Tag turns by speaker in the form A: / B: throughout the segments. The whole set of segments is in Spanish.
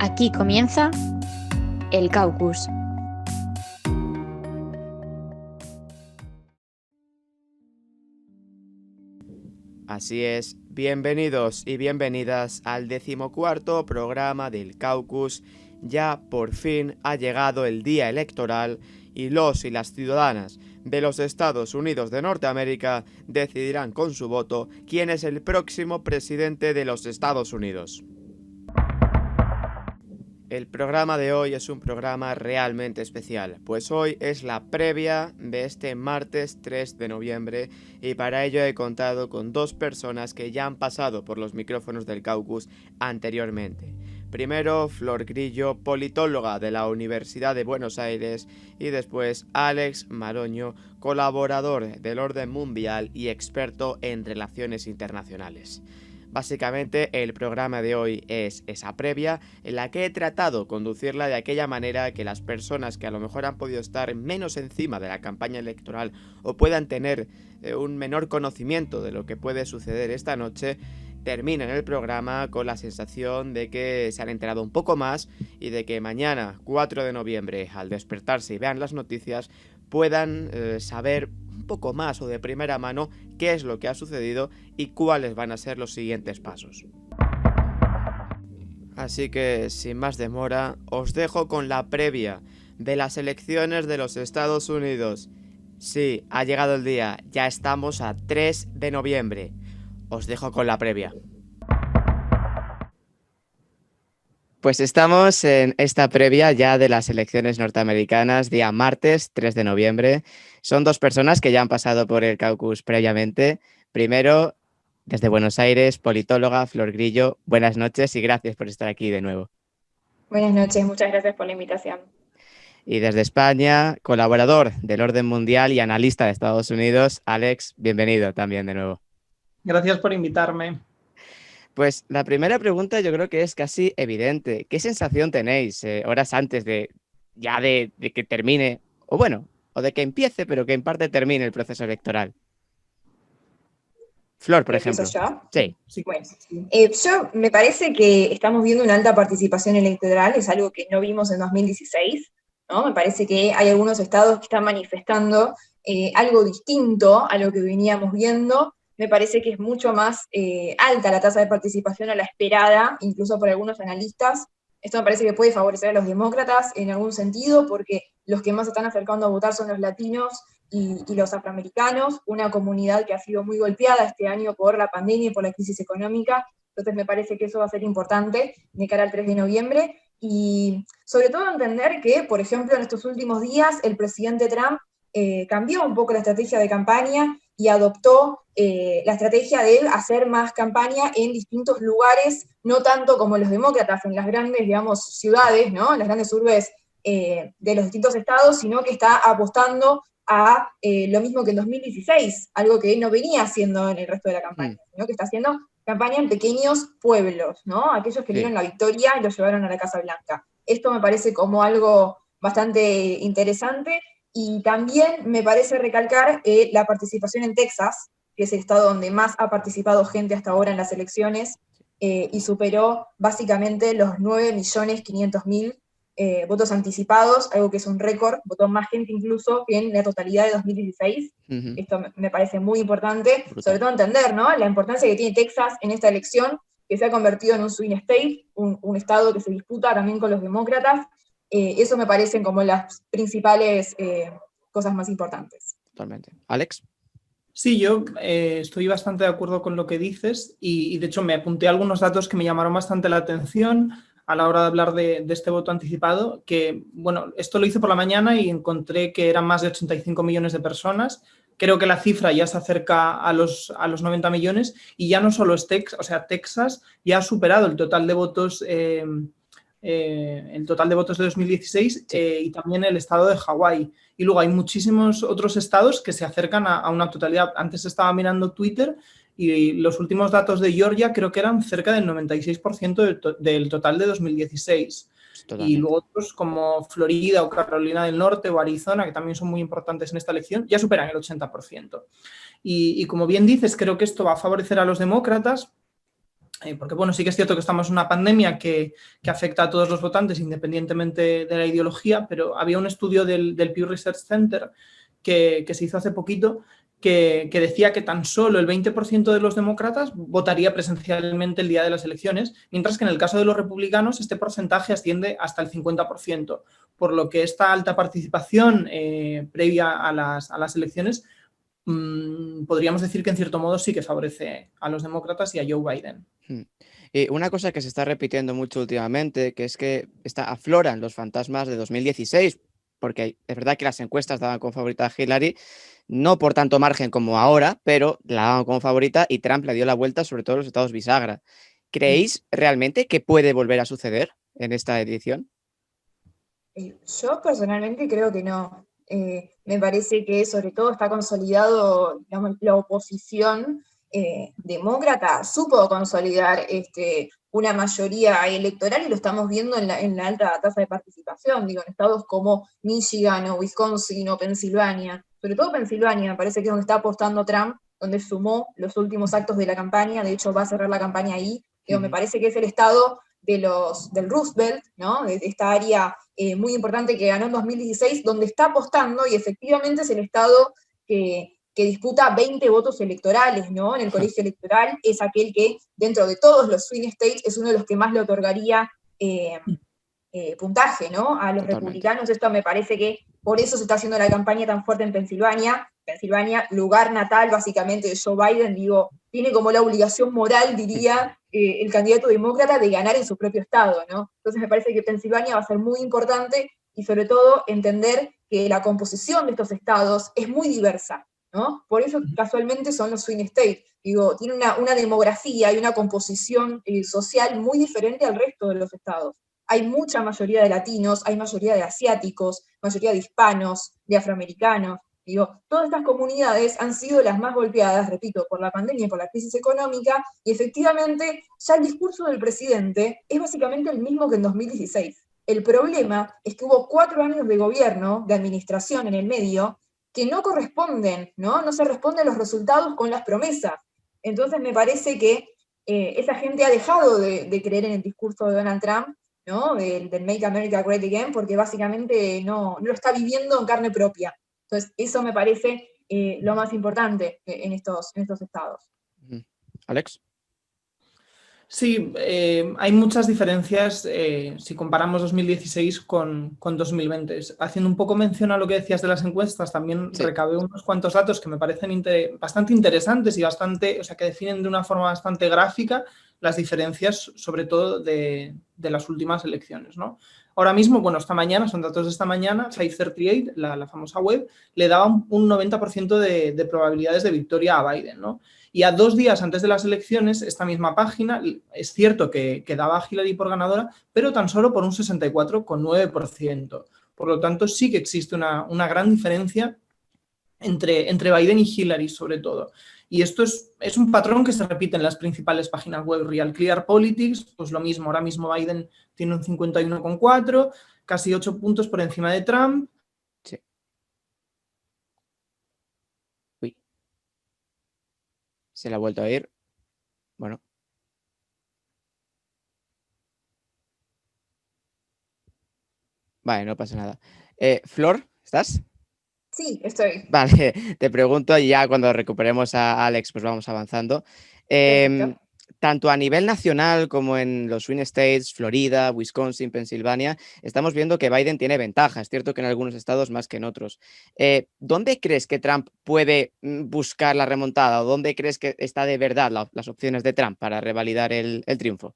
A: Aquí comienza el Caucus.
B: Así es, bienvenidos y bienvenidas al 14º programa del Caucus. Ya por fin ha llegado el día electoral y los y las ciudadanas de los Estados Unidos de Norteamérica decidirán con su voto quién es el próximo presidente de los Estados Unidos. El programa de hoy es un programa realmente especial, pues hoy es la previa de este martes 3 de noviembre y para ello he contado con dos personas que ya han pasado por los micrófonos del Caucus anteriormente. Primero, Flor Grillo, politóloga de la Universidad de Buenos Aires, y después Alex Maroño, colaborador del Orden Mundial y experto en relaciones internacionales. Básicamente el programa de hoy es esa previa en la que he tratado conducirla de aquella manera que las personas que a lo mejor han podido estar menos encima de la campaña electoral o puedan tener un menor conocimiento de lo que puede suceder esta noche, terminen el programa con la sensación de que se han enterado un poco más y de que mañana, 4 de noviembre, al despertarse y vean las noticias, puedan saber un poco más o de primera mano qué es lo que ha sucedido y cuáles van a ser los siguientes pasos. Así que, sin más demora, os dejo con la previa de las elecciones de los Estados Unidos. Sí, ha llegado el día, ya estamos a 3 de noviembre. Os dejo con la previa. Pues estamos en esta previa ya de las elecciones norteamericanas, día martes 3 de noviembre. Son dos personas que ya han pasado por el Caucus previamente. Primero, desde Buenos Aires, politóloga Flor Grillo. Buenas noches y gracias por estar aquí de nuevo.
C: Buenas noches, muchas gracias por la invitación.
B: Y desde España, colaborador del Orden Mundial y analista de Estados Unidos, Alex, bienvenido también de nuevo.
D: Gracias por invitarme.
B: Pues la primera pregunta yo creo que es casi evidente. ¿Qué sensación tenéis horas antes de que termine, o de que empiece, pero que en parte termine el proceso electoral? Flor, por ejemplo.
C: ¿Empiezo yo?
B: Sí.
C: Bueno, yo me parece que estamos viendo una alta participación electoral, es algo que no vimos en 2016, ¿no? Me parece que hay algunos estados que están manifestando algo distinto a lo que veníamos viendo. Me parece que es mucho más alta la tasa de participación a la esperada, incluso por algunos analistas. Esto me parece que puede favorecer a los demócratas en algún sentido, porque los que más se están acercando a votar son los latinos y los afroamericanos, una comunidad que ha sido muy golpeada este año por la pandemia y por la crisis económica. Entonces me parece que eso va a ser importante de cara al 3 de noviembre. Y sobre todo entender que, por ejemplo, en estos últimos días el presidente Trump cambió un poco la estrategia de campaña y adoptó la estrategia de hacer más campaña en distintos lugares, no tanto como los demócratas en las grandes, digamos, ciudades, ¿no? En las grandes urbes de los distintos estados, sino que está apostando a lo mismo que en 2016, algo que no venía haciendo en el resto de la campaña, sino que está haciendo campaña en pequeños pueblos, ¿no? Aquellos que dieron la victoria y lo llevaron a la Casa Blanca. Esto me parece como algo bastante interesante. Y también me parece recalcar la participación en Texas, que es el estado donde más ha participado gente hasta ahora en las elecciones, y superó básicamente los 9.500.000 votos anticipados, algo que es un récord, votó más gente incluso que en la totalidad de 2016. Esto me parece muy importante, sobre todo entender, ¿no?, la importancia que tiene Texas en esta elección, que se ha convertido en un swing state, un estado que se disputa también con los demócratas. Eso me parecen como las principales cosas más importantes.
B: Totalmente. ¿Alex?
D: Sí, yo estoy bastante de acuerdo con lo que dices y de hecho me apunté algunos datos que me llamaron bastante la atención a la hora de hablar de este voto anticipado, que, bueno, esto lo hice por la mañana y encontré que eran más de 85 millones de personas. Creo que la cifra ya se acerca a los 90 millones y ya no solo es Texas, o sea, Texas ya ha superado el total de votos de 2016 y también el estado de Hawái. Y luego hay muchísimos otros estados que se acercan a una totalidad. Antes estaba mirando Twitter y los últimos datos de Georgia creo que eran cerca del 96% del total de 2016. Totalmente. Y luego otros como Florida o Carolina del Norte o Arizona, que también son muy importantes en esta elección, ya superan el 80%. Y como bien dices, creo que esto va a favorecer a los demócratas. porque bueno, sí que es cierto que estamos en una pandemia que afecta a todos los votantes independientemente de la ideología, pero había un estudio del Pew Research Center que se hizo hace poquito que decía que tan solo el 20% de los demócratas votaría presencialmente el día de las elecciones, mientras que en el caso de los republicanos este porcentaje asciende hasta el 50%, por lo que esta alta participación previa a las elecciones podríamos decir que en cierto modo sí que favorece a los demócratas y a Joe Biden.
B: Y una cosa que se está repitiendo mucho últimamente, que es que afloran los fantasmas de 2016, porque es verdad que las encuestas daban como favorita a Hillary, no por tanto margen como ahora, pero la daban como favorita y Trump le dio la vuelta sobre todo en los estados bisagra. ¿Creéis realmente que puede volver a suceder en esta edición?
C: Yo personalmente creo que no. Me parece que sobre todo está consolidado, digamos, la oposición demócrata supo consolidar una mayoría electoral y lo estamos viendo en la alta tasa de participación, digo, en estados como Michigan o Wisconsin o Pensilvania, sobre todo Pensilvania, me parece que es donde está apostando Trump, donde sumó los últimos actos de la campaña, de hecho va a cerrar la campaña ahí, digo, me parece que es el estado del Roosevelt, ¿no? De esta área muy importante que ganó en 2016, donde está apostando y efectivamente es el estado que disputa 20 votos electorales, ¿no? En el colegio electoral es aquel que, dentro de todos los swing states, es uno de los que más le otorgaría puntaje, ¿no? A los
B: Totalmente.
C: republicanos. Esto me parece que por eso se está haciendo la campaña tan fuerte en Pensilvania. Pensilvania, lugar natal básicamente de Joe Biden, digo, tiene como la obligación moral, diría, el candidato demócrata de ganar en su propio estado, ¿no? Entonces me parece que Pensilvania va a ser muy importante y sobre todo entender que la composición de estos estados es muy diversa, ¿no? Por eso casualmente son los swing states. Digo, tiene una demografía y una composición social muy diferente al resto de los estados. Hay mucha mayoría de latinos, hay mayoría de asiáticos, mayoría de hispanos, de afroamericanos. Digo, todas estas comunidades han sido las más golpeadas, repito, por la pandemia y por la crisis económica, y efectivamente ya el discurso del presidente es básicamente el mismo que en 2016. El problema es que hubo 4 años de gobierno, de administración en el medio, que no corresponden, ¿no? No se responden los resultados con las promesas. Entonces me parece que esa gente ha dejado de creer en el discurso de Donald Trump, ¿no? Del Make America Great Again, porque básicamente no lo está viviendo en carne propia. Entonces, eso me parece lo más importante en estos estados.
B: Alex.
D: Sí, hay muchas diferencias si comparamos 2016 con 2020. Haciendo un poco mención a lo que decías de las encuestas, también recabé unos cuantos datos que me parecen bastante interesantes y bastante, o sea, que definen de una forma bastante gráfica las diferencias, sobre todo de las últimas elecciones, ¿no? Ahora mismo, bueno, esta mañana, son datos de esta mañana, 538, la famosa web, le daba un 90% de probabilidades de victoria a Biden, ¿no? Y a 2 días antes de las elecciones, esta misma página, es cierto que daba a Hillary por ganadora, pero tan solo por un 64,9%. Por lo tanto, sí que existe una gran diferencia entre Biden y Hillary, sobre todo. Y esto es un patrón que se repite en las principales páginas web. Real Clear Politics, pues lo mismo. Ahora mismo Biden tiene un 51,4, casi 8 puntos por encima de Trump.
B: Sí. Uy. Se le ha vuelto a ir. Bueno. Vale, no pasa nada. Flor, ¿estás?
C: Sí, estoy.
B: Vale, te pregunto y ya cuando recuperemos a Alex, pues vamos avanzando. Tanto a nivel nacional como en los swing states, Florida, Wisconsin, Pensilvania, estamos viendo que Biden tiene ventaja. Es cierto que en algunos estados más que en otros. ¿Dónde crees que Trump puede buscar la remontada o dónde crees que está de verdad las opciones de Trump para revalidar el triunfo?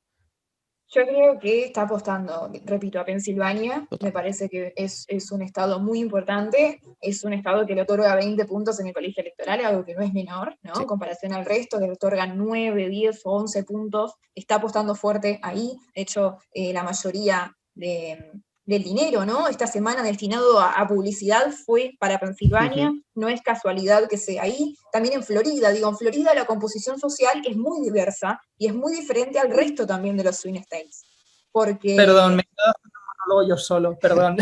C: Yo creo que está apostando, repito, a Pensilvania.
B: Total.
C: Me parece que es un estado muy importante, es un estado que le otorga 20 puntos en el colegio electoral, algo que no es menor, ¿no?
B: Sí.
C: En comparación al resto, que le otorgan 9, 10 o 11 puntos, está apostando fuerte ahí. De hecho, la mayoría del dinero, ¿no? Esta semana destinado a publicidad fue para Pensilvania, no es casualidad que sea ahí. También en Florida, digo, en Florida la composición social es muy diversa y es muy diferente al resto también de los swing states. Porque...
D: Perdón, me quedo haciendo un monólogo yo solo, perdón.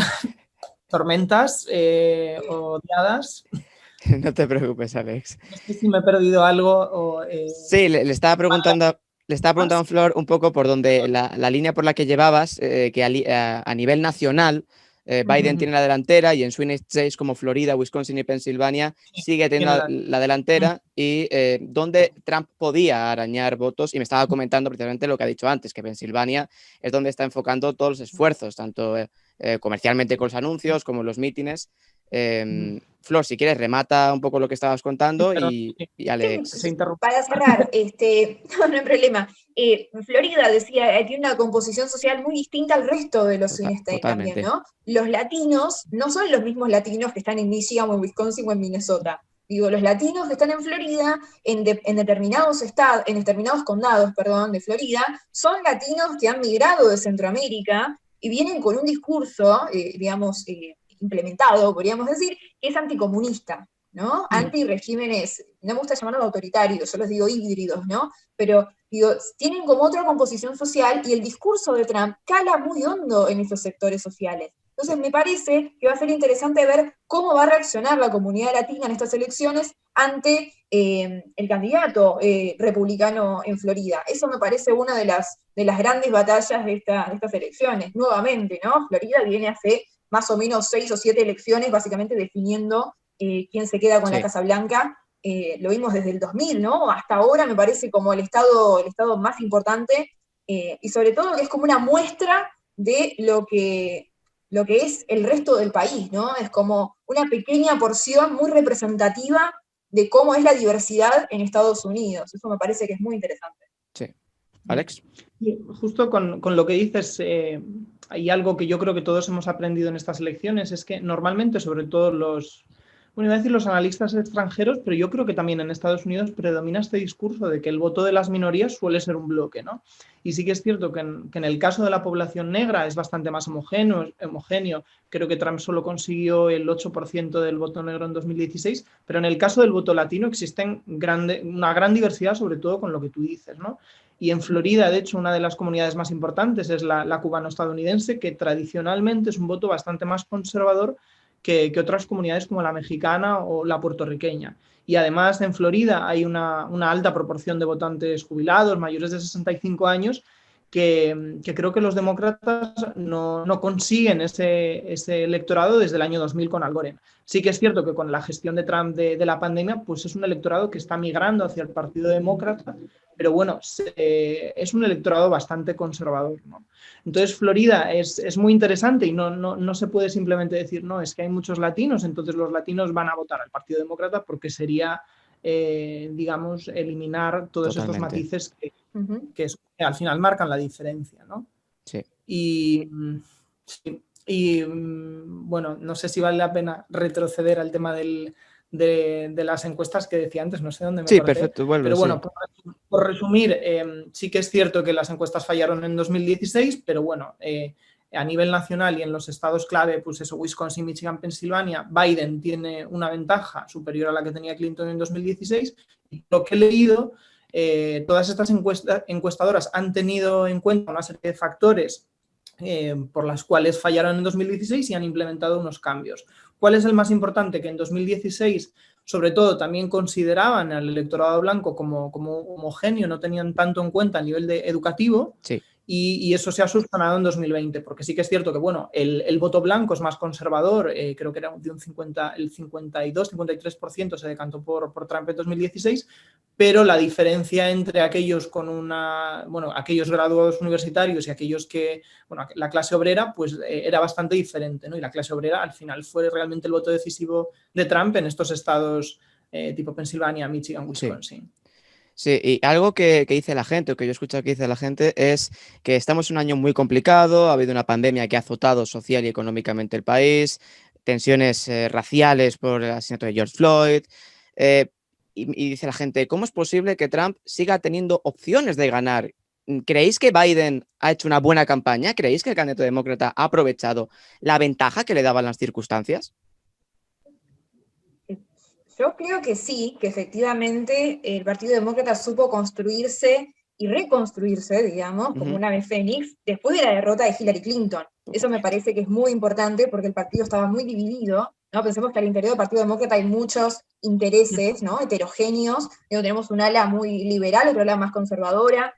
D: Tormentas, odiadas.
B: No te preocupes, Alex.
D: No sé si me he perdido algo o...
B: Sí, le estaba preguntando Le estaba preguntando, Flor, un poco por donde la línea por la que llevabas, que a nivel nacional Biden tiene la delantera y en swing states como Florida, Wisconsin y Pensilvania sigue teniendo la delantera y donde Trump podía arañar votos, y me estaba comentando precisamente lo que ha dicho antes, que Pensilvania es donde está enfocando todos los esfuerzos, tanto comercialmente con los anuncios como los mítines. Flor, si quieres, remata un poco lo que estabas contando y Alex.
C: Sí, para cerrar, no hay problema. Florida, decía, tiene una composición social muy distinta al resto de los swing states también, ¿no? Los latinos no son los mismos latinos que están en Michigan o en Wisconsin o en Minnesota. Digo, los latinos que están en Florida, en determinados condados, de Florida, son latinos que han migrado de Centroamérica y vienen con un discurso, implementado, podríamos decir, que es anticomunista, ¿no? Anti-regímenes, no me gusta llamarlos autoritarios, yo los digo híbridos, ¿no? Pero, tienen como otra composición social y el discurso de Trump cala muy hondo en esos sectores sociales. Entonces me parece que va a ser interesante ver cómo va a reaccionar la comunidad latina en estas elecciones ante el candidato republicano en Florida. Eso me parece una de las grandes batallas de estas elecciones. Nuevamente, ¿no? Florida viene hace más o menos 6 o 7 elecciones, básicamente definiendo quién se queda con la Casa Blanca. Lo vimos desde el 2000, ¿no? Hasta ahora me parece como el estado más importante, y sobre todo que es como una muestra de lo que es el resto del país, ¿no? Es como una pequeña porción muy representativa de cómo es la diversidad en Estados Unidos. Eso me parece que es muy interesante.
B: Sí. Alex.
D: Justo con lo que dices, hay algo que yo creo que todos hemos aprendido en estas elecciones, es que normalmente, sobre todo iba a decir los analistas extranjeros, pero yo creo que también en Estados Unidos predomina este discurso de que el voto de las minorías suele ser un bloque, ¿no? Y sí que es cierto que en el caso de la población negra es bastante más homogéneo. Creo que Trump solo consiguió el 8% del voto negro en 2016, pero en el caso del voto latino existen una gran diversidad, sobre todo con lo que tú dices, ¿no? Y en Florida, de hecho, una de las comunidades más importantes es la cubano-estadounidense, que tradicionalmente es un voto bastante más conservador que otras comunidades como la mexicana o la puertorriqueña. Y además en Florida hay una alta proporción de votantes jubilados, mayores de 65 años, que creo que los demócratas no consiguen ese electorado desde el año 2000 con Al Gore. Sí que es cierto que con la gestión de Trump de la pandemia, pues es un electorado que está migrando hacia el Partido Demócrata, pero bueno, es un electorado bastante conservador, ¿no? Entonces Florida es muy interesante y no se puede simplemente decir, no, es que hay muchos latinos, entonces los latinos van a votar al Partido Demócrata, porque sería, eliminar todos estos matices que al final marcan la diferencia, ¿no?
B: Sí.
D: Y bueno, no sé si vale la pena retroceder al tema de las encuestas que decía antes, no sé dónde me corté.
B: Perfecto, vuelve.
D: Pero bueno, por resumir, sí que es cierto que las encuestas fallaron en 2016, pero bueno, a nivel nacional y en los estados clave, pues eso, Wisconsin, Michigan, Pensilvania, Biden tiene una ventaja superior a la que tenía Clinton en 2016. Y lo que he leído, todas estas encuestadoras han tenido en cuenta una serie de factores por las cuales fallaron en 2016 y han implementado unos cambios. ¿Cuál es el más importante? Que en 2016, sobre todo, también consideraban al electorado blanco como homogéneo, no tenían tanto en cuenta a nivel educativo.
B: Sí.
D: Y eso se ha subsanado en 2020, porque sí que es cierto que, bueno, el voto blanco es más conservador, creo que era de el 52-53% se decantó por Trump en 2016, pero la diferencia entre aquellos aquellos graduados universitarios y aquellos que, la clase obrera, pues era bastante diferente, ¿no? Y la clase obrera al final fue realmente el voto decisivo de Trump en estos estados tipo Pensilvania, Michigan, Wisconsin.
B: Sí, y algo que dice la gente, o que yo he escuchado que dice la gente, es que estamos en un año muy complicado, ha habido una pandemia que ha azotado social y económicamente el país, tensiones raciales por el asesinato de George Floyd, y dice la gente, ¿cómo es posible que Trump siga teniendo opciones de ganar? ¿Creéis que Biden ha hecho una buena campaña? ¿Creéis que el candidato demócrata ha aprovechado la ventaja que le daban las circunstancias?
C: Yo creo que sí, que efectivamente el Partido Demócrata supo construirse y reconstruirse, digamos, como una ave fénix, después de la derrota de Hillary Clinton. Eso me parece que es muy importante porque el partido estaba muy dividido, ¿no? Pensemos que al interior del Partido Demócrata hay muchos intereses, ¿no? Heterogéneos, tenemos un ala muy liberal, otro ala más conservadora,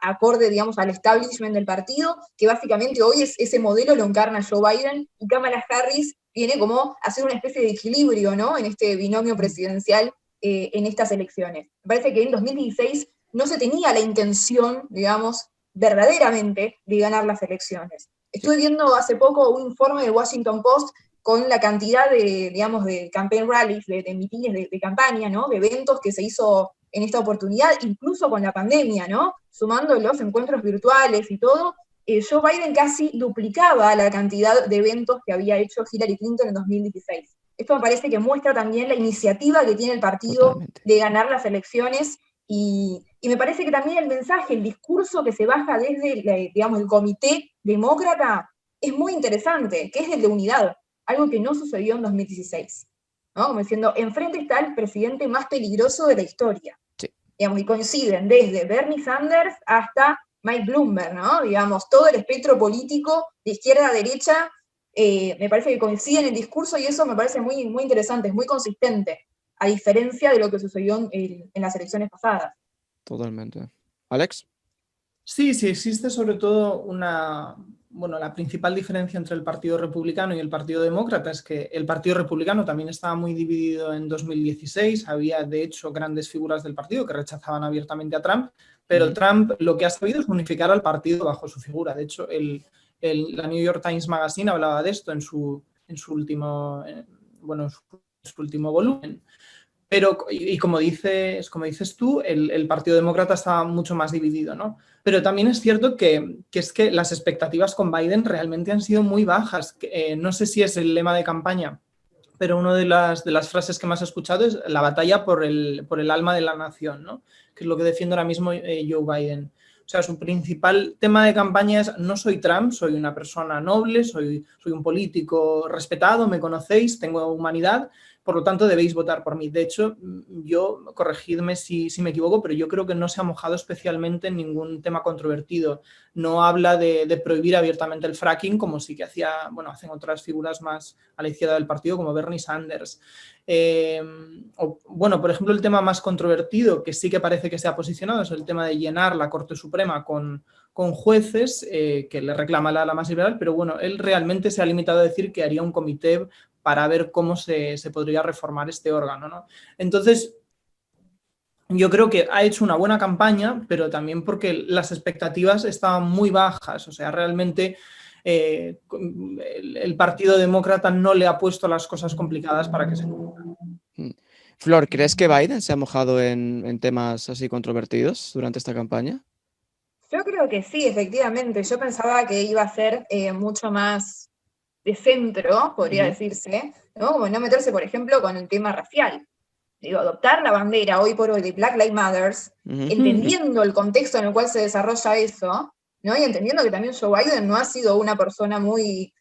C: acorde, digamos, al establishment del partido, que básicamente hoy ese modelo lo encarna Joe Biden, y Kamala Harris viene como a hacer una especie de equilibrio, ¿no?, en este binomio presidencial en estas elecciones. Me parece que en 2016 no se tenía la intención, digamos, verdaderamente de ganar las elecciones. Estuve viendo hace poco un informe de Washington Post con la cantidad de, digamos, de campaign rallies, de mítines de campaña, ¿no?, de eventos que se hizo en esta oportunidad, incluso con la pandemia, ¿no?, sumando los encuentros virtuales y todo. Joe Biden casi duplicaba la cantidad de eventos que había hecho Hillary Clinton en 2016. Esto me parece que muestra también la iniciativa que tiene el partido
B: Totalmente.
C: de ganar las elecciones, y me parece que también el mensaje, el discurso que se baja desde, digamos, el comité demócrata es muy interesante, que es el de unidad, algo que no sucedió en 2016, ¿no? Como diciendo, enfrente está el presidente más peligroso de la historia.
B: Sí.
C: Digamos, y coinciden desde Bernie Sanders hasta Mike Bloomberg, ¿no? Digamos, todo el espectro político de izquierda a derecha, me parece que coincide en el discurso, y eso me parece muy, muy interesante, es muy consistente, a diferencia de lo que sucedió en las elecciones pasadas.
B: Totalmente. ¿Alex?
D: Sí, existe sobre todo la principal diferencia entre el Partido Republicano y el Partido Demócrata es que el Partido Republicano también estaba muy dividido en 2016, había de hecho grandes figuras del partido que rechazaban abiertamente a Trump, pero Trump lo que ha sabido es unificar al partido bajo su figura. De hecho, la New York Times Magazine hablaba de esto en su último volumen. Pero, y como dices tú, el Partido Demócrata estaba mucho más dividido, ¿no? Pero también es cierto que es que las expectativas con Biden realmente han sido muy bajas. No sé si es el lema de campaña, pero una de las frases que más he escuchado es la batalla por el alma de la nación, ¿no?, que es lo que defiende ahora mismo Joe Biden. O sea, su principal tema de campaña es: no soy Trump, soy una persona noble, soy un político respetado, me conocéis, tengo humanidad, por lo tanto debéis votar por mí. De hecho, corregidme si me equivoco, pero yo creo que no se ha mojado especialmente en ningún tema controvertido. No habla de prohibir abiertamente el fracking, como sí que hacen otras figuras más a la izquierda del partido, como Bernie Sanders. Por ejemplo, el tema más controvertido, que sí que parece que se ha posicionado, es el tema de llenar la Corte Suprema con jueces, que le reclama la ala más liberal, pero bueno, él realmente se ha limitado a decir que haría un comité para ver cómo se podría reformar este órgano, ¿no? Entonces, yo creo que ha hecho una buena campaña, pero también porque las expectativas estaban muy bajas. O sea, realmente el Partido Demócrata no le ha puesto las cosas complicadas para que se cumplan.
B: Flor, ¿crees que Biden se ha mojado en temas así controvertidos durante esta campaña?
C: Yo creo que sí, efectivamente. Yo pensaba que iba a ser mucho más de centro, podría decirse, ¿no? Como no meterse, por ejemplo, con el tema racial. Digo, adoptar la bandera hoy por hoy de Black Lives Matter, entendiendo el contexto en el cual se desarrolla eso, ¿no? Y entendiendo que también Joe Biden no ha sido una persona muy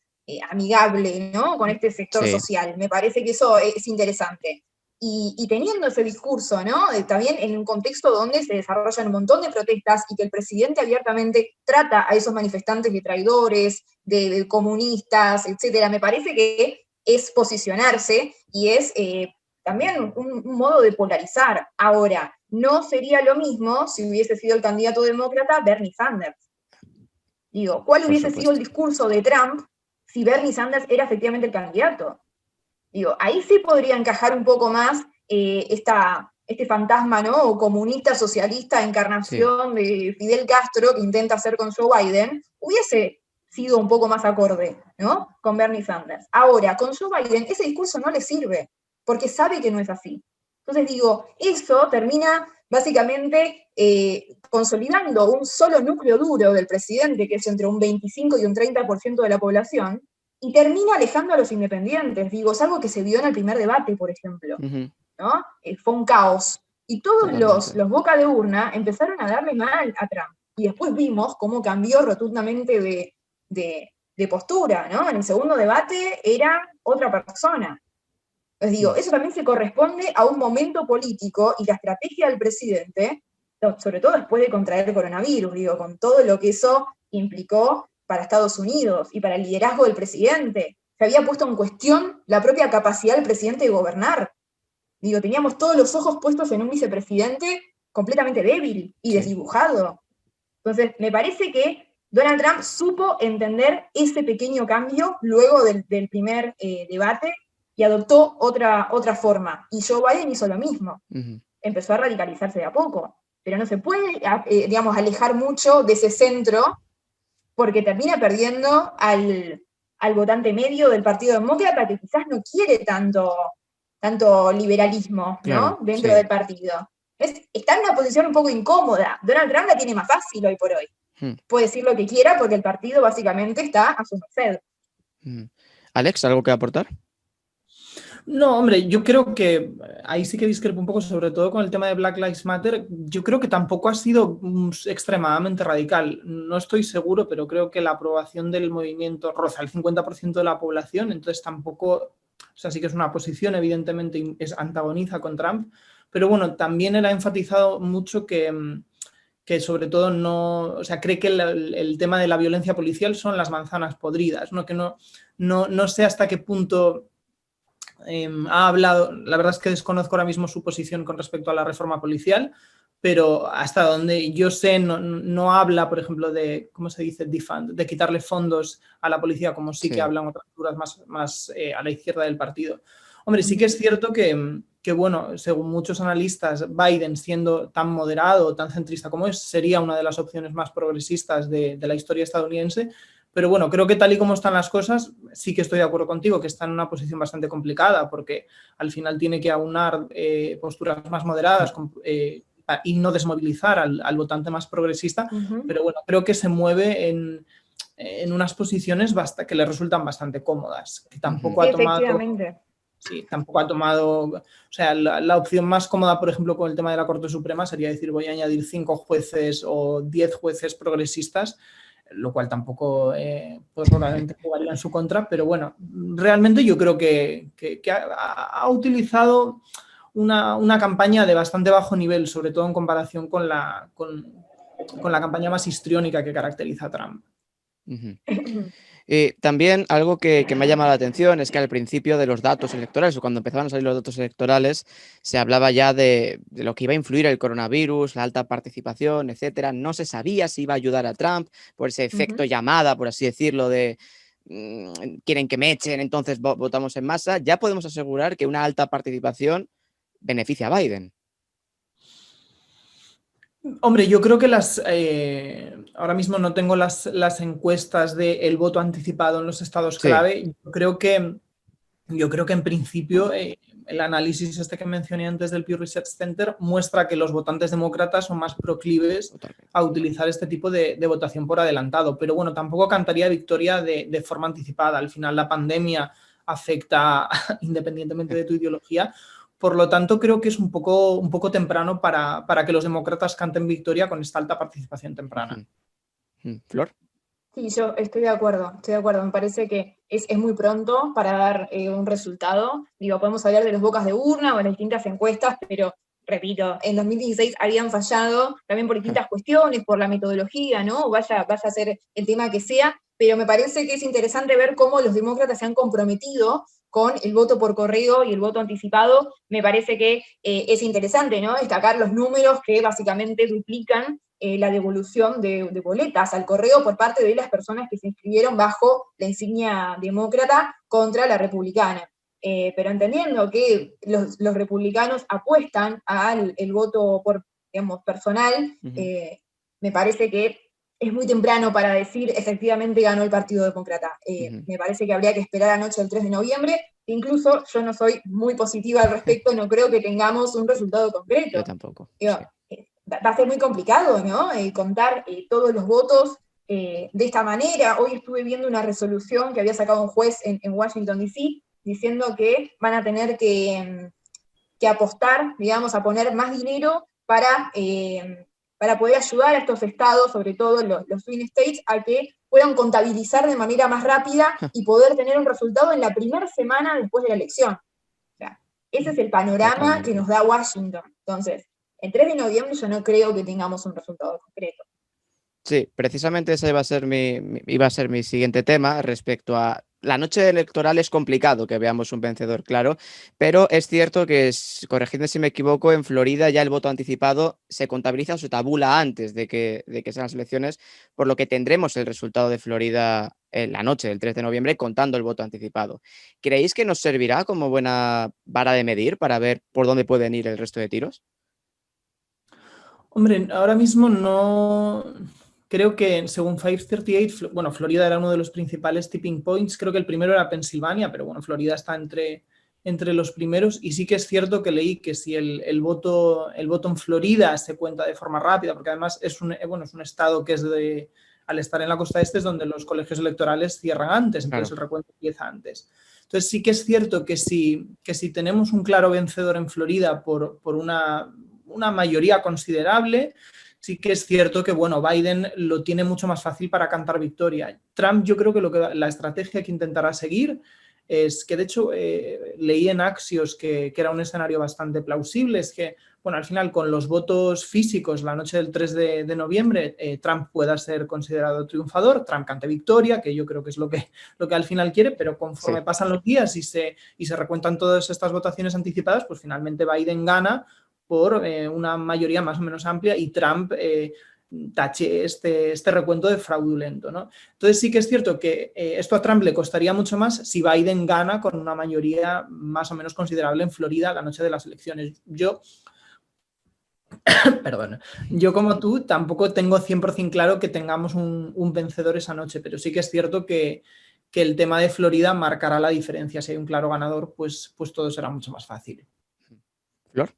C: amigable, ¿no?, con este sector social. Me parece que eso es interesante. Y teniendo ese discurso, ¿no?, también en un contexto donde se desarrollan un montón de protestas y que el presidente abiertamente trata a esos manifestantes de traidores, de comunistas, etcétera, me parece que es posicionarse y es también un modo de polarizar. Ahora, no sería lo mismo si hubiese sido el candidato demócrata Bernie Sanders. Digo, ¿cuál hubiese sido el discurso de Trump si Bernie Sanders era efectivamente el candidato? Digo, ahí sí podría encajar un poco más este fantasma, ¿no?, o comunista socialista, encarnación de Fidel Castro, que intenta hacer con Joe Biden, hubiese sido un poco más acorde, ¿no?, con Bernie Sanders. Ahora, con Joe Biden ese discurso no le sirve, porque sabe que no es así. Entonces digo, eso termina básicamente consolidando un solo núcleo duro del presidente, que es entre un 25 y un 30% de la población, y termina alejando a los independientes. Digo, es algo que se vio en el primer debate, por ejemplo, ¿no? Fue un caos. Y todos los boca de urna empezaron a darle mal a Trump. Y después vimos cómo cambió rotundamente de postura, ¿no? En el segundo debate era otra persona. Entonces digo, eso también se corresponde a un momento político y la estrategia del presidente, sobre todo después de contraer el coronavirus, digo, con todo lo que eso implicó para Estados Unidos y para el liderazgo del presidente. Se había puesto en cuestión la propia capacidad del presidente de gobernar. Digo, teníamos todos los ojos puestos en un vicepresidente completamente débil y desdibujado. Entonces, me parece que Donald Trump supo entender ese pequeño cambio luego del primer debate y adoptó otra forma. Y Joe Biden hizo lo mismo. Empezó a radicalizarse de a poco. Pero no se puede, digamos, alejar mucho de ese centro porque termina perdiendo al votante medio del Partido Demócrata que quizás no quiere tanto liberalismo,
B: Claro,
C: ¿no? Dentro
B: sí.
C: del partido. Está en una posición un poco incómoda. Donald Trump la tiene más fácil hoy por hoy. Puede decir lo que quiera porque el partido básicamente está a su merced.
B: Alex, ¿algo que aportar?
D: No, hombre, yo creo que ahí sí que discrepo un poco, sobre todo con el tema de Black Lives Matter. Yo creo que tampoco ha sido extremadamente radical. No estoy seguro, pero creo que la aprobación del movimiento roza el 50% de la población, entonces tampoco, o sea, sí que es una posición, evidentemente antagoniza con Trump, pero bueno, también él ha enfatizado mucho que sobre todo no, o sea, cree que el tema de la violencia policial son las manzanas podridas, ¿no? Que no sé hasta qué punto ha hablado, la verdad es que desconozco ahora mismo su posición con respecto a la reforma policial, pero hasta donde yo sé no habla, por ejemplo, de, ¿cómo se dice? Defund, de quitarle fondos a la policía, como sí que hablan otras figuras más a la izquierda del partido. Hombre, sí que es cierto que, bueno, según muchos analistas, Biden, siendo tan moderado, tan centrista como es, sería una de las opciones más progresistas de la historia estadounidense. Pero bueno, creo que tal y como están las cosas, sí que estoy de acuerdo contigo, que está en una posición bastante complicada, porque al final tiene que aunar posturas más moderadas y no desmovilizar al votante más progresista. Pero bueno, creo que se mueve en unas posiciones que le resultan bastante cómodas, que tampoco ha tomado...
C: Efectivamente.
D: Sí, tampoco ha tomado... O sea, la opción más cómoda, por ejemplo, con el tema de la Corte Suprema sería decir, voy a añadir 5 jueces o 10 jueces progresistas, lo cual tampoco pues probablemente jugaría en su contra, pero bueno, realmente yo creo que ha utilizado una campaña de bastante bajo nivel, sobre todo en comparación con la campaña más histriónica que caracteriza a Trump.
B: También algo que me ha llamado la atención es que al principio de los datos electorales, o cuando empezaban a salir los datos electorales, se hablaba ya de lo que iba a influir el coronavirus, la alta participación, etcétera. No se sabía si iba a ayudar a Trump por ese efecto llamada, por así decirlo, de quieren que me echen, entonces votamos en masa. Ya podemos asegurar que una alta participación beneficia a Biden.
D: Hombre, yo creo que ahora mismo no tengo las encuestas del voto anticipado en los estados clave. Yo creo que en principio el análisis este que mencioné antes del Pew Research Center muestra que los votantes demócratas son más proclives a utilizar este tipo de votación por adelantado. Pero bueno, tampoco cantaría victoria de forma anticipada. Al final la pandemia afecta independientemente de tu ideología. Por lo tanto, creo que es un poco temprano para que los demócratas canten victoria con esta alta participación temprana.
B: ¿Flor?
C: Sí, yo estoy de acuerdo. Me parece que es muy pronto para dar un resultado. Digo, podemos hablar de los bocas de urna o de las distintas encuestas, pero repito, en 2016 habían fallado también por distintas cuestiones, por la metodología, ¿no? Vaya a ser el tema que sea, pero me parece que es interesante ver cómo los demócratas se han comprometido con el voto por correo y el voto anticipado. Me parece que es interesante, ¿no? Destacar los números que básicamente duplican la devolución de boletas al correo por parte de las personas que se inscribieron bajo la insignia demócrata contra la republicana. Pero entendiendo que los republicanos apuestan al voto por, digamos, personal, me parece que es muy temprano para decir efectivamente ganó el Partido Demócrata. Me parece que habría que esperar anoche el 3 de noviembre. Incluso yo no soy muy positiva al respecto, no creo que tengamos un resultado concreto.
B: Yo tampoco.
C: Va a ser muy complicado, ¿no? Contar todos los votos de esta manera. Hoy estuve viendo una resolución que había sacado un juez en Washington, D.C., diciendo que van a tener que apostar, digamos, a poner más dinero para poder ayudar a estos estados, sobre todo los swing states, a que puedan contabilizar de manera más rápida y poder tener un resultado en la primera semana después de la elección. O sea, ese es el panorama que nos da Washington. Entonces, el 3 de noviembre yo no creo que tengamos un resultado concreto.
B: Sí, precisamente ese iba a ser mi siguiente tema respecto a la noche electoral es complicado que veamos un vencedor claro, pero es cierto que, corregidme si me equivoco, en Florida ya el voto anticipado se contabiliza o se tabula antes de que sean las elecciones, por lo que tendremos el resultado de Florida en la noche del 3 de noviembre contando el voto anticipado. ¿Creéis que nos servirá como buena vara de medir para ver por dónde pueden ir el resto de tiros?
D: Hombre, ahora mismo no. Creo que según 538, bueno, Florida era uno de los principales tipping points. Creo que el primero era Pensilvania, pero bueno, Florida está entre los primeros. Y sí que es cierto que leí que si el voto en Florida se cuenta de forma rápida, porque además es un estado que al estar en la costa este es donde los colegios electorales cierran antes, entonces
B: Claro.
D: el recuento empieza antes. Entonces sí que es cierto que si tenemos un claro vencedor en Florida por una mayoría considerable, sí que es cierto que, bueno, Biden lo tiene mucho más fácil para cantar victoria. Trump, yo creo que la estrategia que intentará seguir es que, de hecho, leí en Axios que era un escenario bastante plausible, es que, bueno, al final con los votos físicos la noche del 3 de noviembre, Trump pueda ser considerado triunfador, Trump cante victoria, que yo creo que es lo que al final quiere, pero conforme pasan los días y se recuentan todas estas votaciones anticipadas, pues finalmente Biden gana por una mayoría más o menos amplia y Trump tache este recuento de fraudulento, ¿no? Entonces sí que es cierto que esto a Trump le costaría mucho más si Biden gana con una mayoría más o menos considerable en Florida la noche de las elecciones. Perdón, yo como tú tampoco tengo 100% claro que tengamos un vencedor esa noche, pero sí que es cierto que el tema de Florida marcará la diferencia. Si hay un claro ganador, pues todo será mucho más fácil.
B: ¿Flor?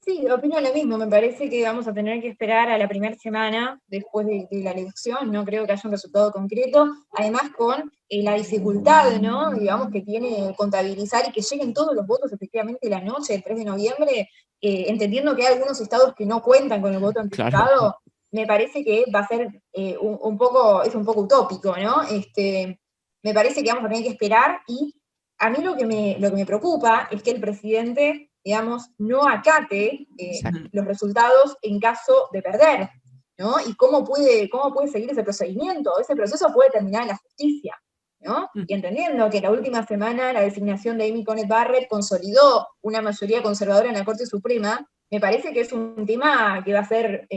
C: Sí, opino lo mismo. Me parece que vamos a tener que esperar a la primera semana después de la elección. No creo que haya un resultado concreto. Además, con la dificultad, ¿no? Digamos, que tiene contabilizar y que lleguen todos los votos efectivamente la noche del 3 de noviembre, entendiendo que hay algunos estados que no cuentan con el voto
B: Claro.
C: anticipado, me parece que va a ser un poco utópico, ¿no? Me parece que vamos a tener que esperar y a mí lo que me preocupa es que el presidente, digamos, no acate los resultados en caso de perder, ¿no? Y cómo puede seguir ese procedimiento. Ese proceso puede terminar en la justicia, ¿no? Y entendiendo que la última semana la designación de Amy Coney Barrett consolidó una mayoría conservadora en la Corte Suprema, me parece que es un tema que va a ser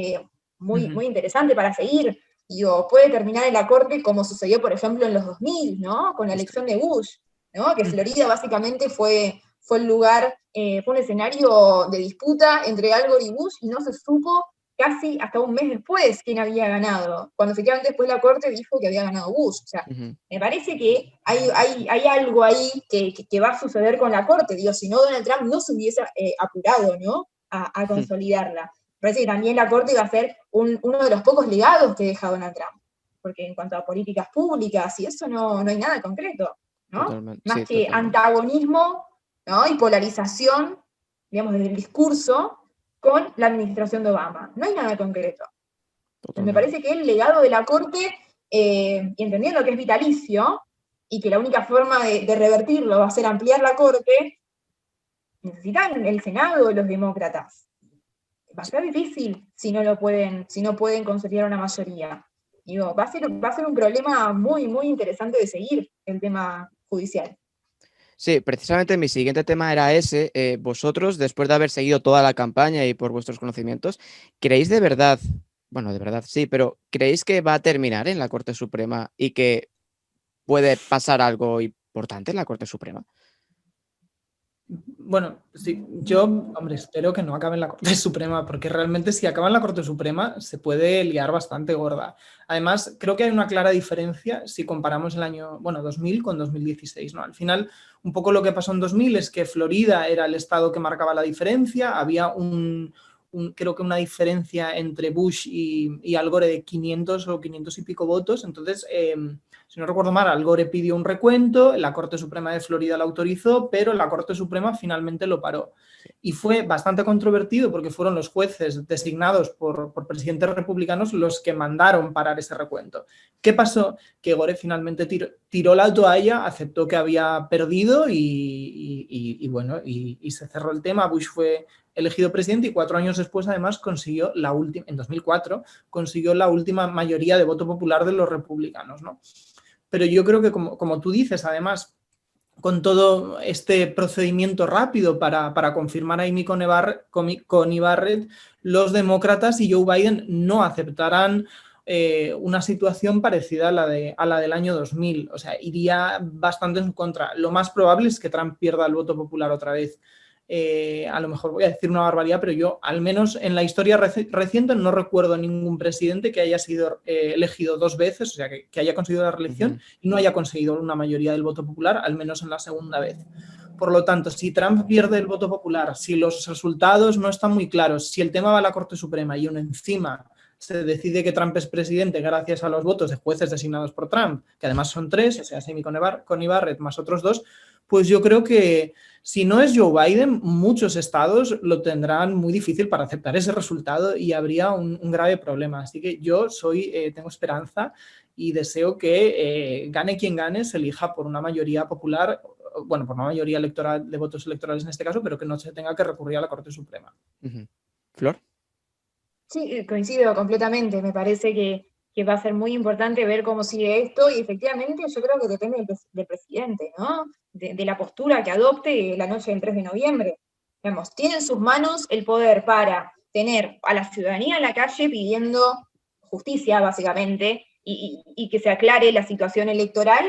C: muy, muy interesante para seguir. Digo, puede terminar en la Corte como sucedió, por ejemplo, en los 2000, ¿no? Con la elección de Bush, ¿no? Que Florida básicamente fue el lugar, fue un escenario de disputa entre Al Gore y Bush y no se supo casi hasta un mes después quién había ganado. Cuando efectivamente después la Corte dijo que había ganado Bush. O sea, me parece que hay algo ahí que va a suceder con la Corte. Digo, si no, Donald Trump no se hubiese apurado, ¿no? A consolidarla. Me parece que también la Corte va a ser uno de los pocos legados que deja Donald Trump. Porque en cuanto a políticas públicas y eso no hay nada concreto, ¿no?
B: Totalmente,
C: Más
B: sí,
C: que
B: totalmente.
C: antagonismo, ¿no? Y polarización, digamos, desde el discurso con la administración de Obama. No hay nada concreto. Me
B: Totalmente.
C: parece que el legado de la Corte, y entendiendo que es vitalicio, y que la única forma de revertirlo va a ser ampliar la Corte, necesitan el Senado los demócratas. Va a ser difícil si no pueden consolidar una mayoría. Digo, va a ser un problema muy, muy interesante de seguir el tema judicial.
B: Sí, precisamente mi siguiente tema era ese. Vosotros, después de haber seguido toda la campaña y por vuestros conocimientos, ¿creéis de verdad, bueno, de verdad sí, pero ¿creéis que va a terminar en la Corte Suprema y que puede pasar algo importante en la Corte Suprema?
D: Bueno, sí, yo, hombre, espero que no acabe en la Corte Suprema, porque realmente si acaba en la Corte Suprema se puede liar bastante gorda. Además, creo que hay una clara diferencia si comparamos el año, 2000 con 2016, ¿no? Al final, un poco lo que pasó en 2000 es que Florida era el estado que marcaba la diferencia, había creo que una diferencia entre Bush y Al Gore de 500 o 500 y pico votos, entonces... si no recuerdo mal, Al Gore pidió un recuento, la Corte Suprema de Florida lo autorizó, pero la Corte Suprema finalmente lo paró. Y fue bastante controvertido porque fueron los jueces designados por presidentes republicanos los que mandaron parar ese recuento. ¿Qué pasó? Que Gore finalmente tiró la toalla, aceptó que había perdido y se cerró el tema. Bush fue elegido presidente y 4 años después, además, en 2004, consiguió la última mayoría de voto popular de los republicanos, ¿no? pero yo creo que como tú dices, además, con todo este procedimiento rápido para confirmar a Amy Coney Barrett, los demócratas y Joe Biden no aceptarán una situación parecida a la del año 2000. O sea, iría bastante en contra. Lo más probable es que Trump pierda el voto popular otra vez. A lo mejor voy a decir una barbaridad, pero yo, al menos en la historia reciente, no recuerdo ningún presidente que haya sido elegido 2 veces, o sea, que haya conseguido la reelección y no haya conseguido una mayoría del voto popular, al menos en la segunda vez. Por lo tanto, si Trump pierde el voto popular, si los resultados no están muy claros, si el tema va a la Corte Suprema y encima se decide que Trump es presidente gracias a los votos de jueces designados por Trump, que además son 3, o sea, Amy Coney Barrett más otros 2, pues yo creo que si no es Joe Biden, muchos estados lo tendrán muy difícil para aceptar ese resultado y habría un grave problema. Así que yo tengo esperanza y deseo que gane quien gane, se elija por una mayoría popular, bueno, por una mayoría electoral de votos electorales en este caso, pero que no se tenga que recurrir a la Corte Suprema.
B: ¿Flor?
C: Sí, coincido completamente. Me parece que va a ser muy importante ver cómo sigue esto y efectivamente yo creo que depende del presidente, ¿no? De la postura que adopte la noche del 3 de noviembre. Digamos, tiene en sus manos el poder para tener a la ciudadanía en la calle pidiendo justicia, básicamente, y que se aclare la situación electoral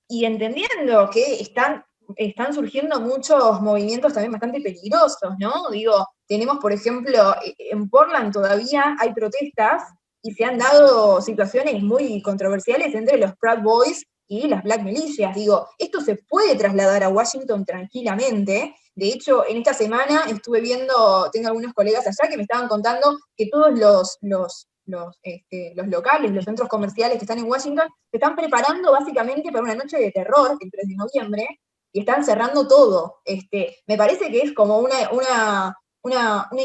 C: y entendiendo que están surgiendo muchos movimientos también bastante peligrosos, ¿no? Digo, tenemos, por ejemplo, en Portland todavía hay protestas y se han dado situaciones muy controversiales entre los Proud Boys y las Black Militias. Digo, esto se puede trasladar a Washington tranquilamente. De hecho, en esta semana estuve viendo, tengo algunos colegas allá que me estaban contando que todos los locales, los centros comerciales que están en Washington, se están preparando básicamente para una noche de terror el 3 de noviembre y están cerrando todo. Me parece que es como una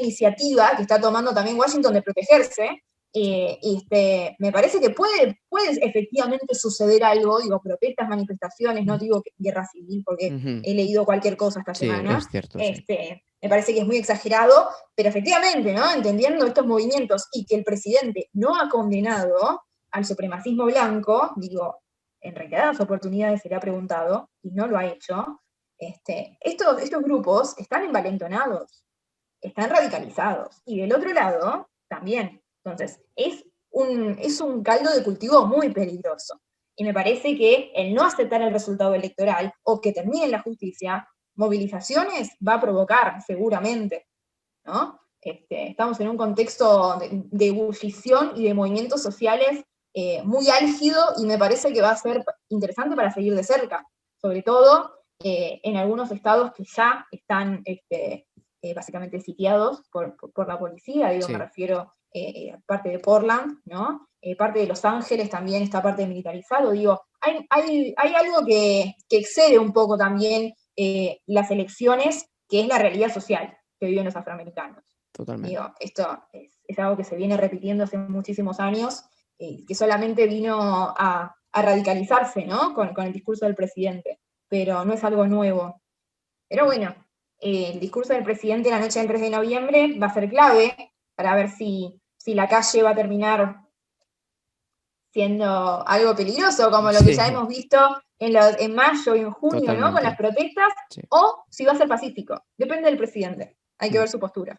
C: iniciativa que está tomando también Washington de protegerse. Me parece que puede efectivamente suceder algo, digo, protestas, manifestaciones, no digo guerra civil porque he leído cualquier cosa esta semana.
B: Es cierto, sí.
C: Me parece que es muy exagerado, pero efectivamente, ¿no? Entendiendo estos movimientos y que el presidente no ha condenado al supremacismo blanco, digo, en reiteradas oportunidades se le ha preguntado y no lo ha hecho, estos grupos están envalentonados, están radicalizados. Y del otro lado, también. Entonces, es un caldo de cultivo muy peligroso. Y me parece que el no aceptar el resultado electoral o que termine la justicia, movilizaciones va a provocar seguramente, ¿no? Estamos en un contexto de ebullición y de movimientos sociales muy álgido y me parece que va a ser interesante para seguir de cerca, sobre todo en algunos estados que ya están básicamente sitiados por la policía, digo, sí. Me refiero parte de Portland, ¿no? Parte de Los Ángeles también está parte militarizado, digo, hay algo que excede un poco también las elecciones, que es la realidad social que viven los afroamericanos.
B: Totalmente.
C: Digo, esto es algo que se viene repitiendo hace muchísimos años, que solamente vino a radicalizarse, ¿no? Con el discurso del presidente, pero no es algo nuevo. Pero bueno, el discurso del presidente la noche del 3 de noviembre va a ser clave para ver si la calle va a terminar siendo algo peligroso, como lo que ya hemos visto en mayo y en junio, totalmente, ¿no? Con las protestas, sí. O si va a ser pacífico. Depende del presidente. Hay que ver su postura.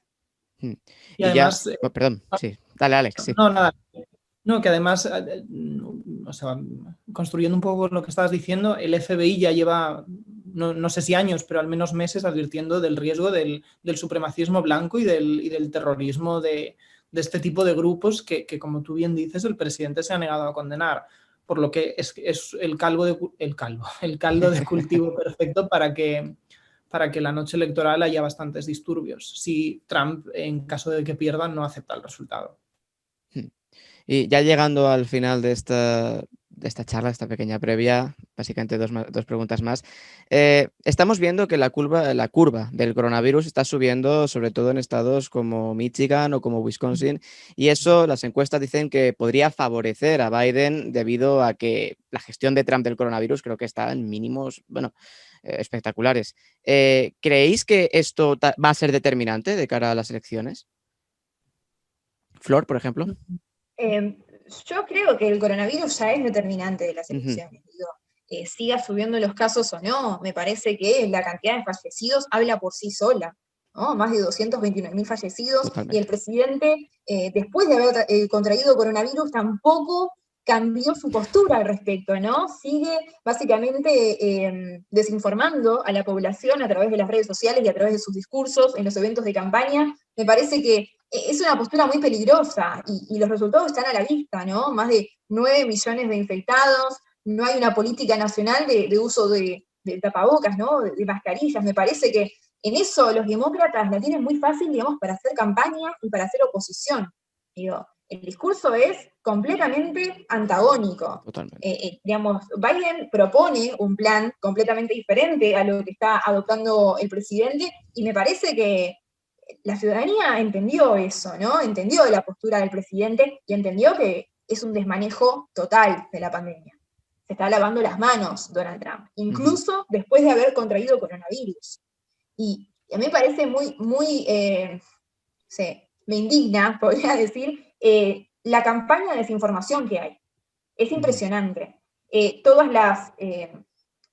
D: Y además...
B: perdón, sí. Dale, Alex. Sí.
D: No, nada. No, que además, o sea, construyendo un poco lo que estabas diciendo, el FBI ya lleva, no sé si años, pero al menos meses advirtiendo del riesgo del supremacismo blanco y del terrorismo de este tipo de grupos que, como tú bien dices, el presidente se ha negado a condenar. Por lo que es el caldo de cultivo perfecto para que la noche electoral haya bastantes disturbios, si Trump, en caso de que pierda, no acepta el resultado.
B: Y ya llegando al final de esta charla, esta pequeña previa, básicamente dos preguntas más. Estamos viendo que la curva del coronavirus está subiendo, sobre todo en estados como Michigan o como Wisconsin, y eso las encuestas dicen que podría favorecer a Biden debido a que la gestión de Trump del coronavirus creo que está en mínimos, espectaculares. ¿Creéis que esto va a ser determinante de cara a las elecciones? Flor, por ejemplo.
C: Yo creo que el coronavirus ya es determinante de las
B: Ujú.
C: elecciones. Digo, siga subiendo los casos o no, me parece que la cantidad de fallecidos habla por sí sola, ¿no? Más de 229.000 fallecidos, y el
B: Totalmente.
C: presidente, después de haber contraído coronavirus, tampoco cambió su postura al respecto, ¿no? Sigue básicamente desinformando a la población a través de las redes sociales y a través de sus discursos en los eventos de campaña. Me parece que es una postura muy peligrosa y los resultados están a la vista, ¿no? Más de 9 millones de infectados, no hay una política nacional de uso de tapabocas, ¿no? De mascarillas. Me parece que en eso los demócratas la tienen muy fácil, digamos, para hacer campaña y para hacer oposición. Digo, el discurso es completamente antagónico.
B: Totalmente.
C: Digamos, Biden propone un plan completamente diferente a lo que está adoptando el presidente, y me parece que la ciudadanía entendió eso, ¿no? Entendió la postura del presidente y entendió que es un desmanejo total de la pandemia. Se está lavando las manos Donald Trump,
B: Ujú.
C: incluso después de haber contraído coronavirus. Y a mí me parece me indigna, podría decir, la campaña de desinformación que hay. Es
B: Ujú.
C: impresionante. Todas las,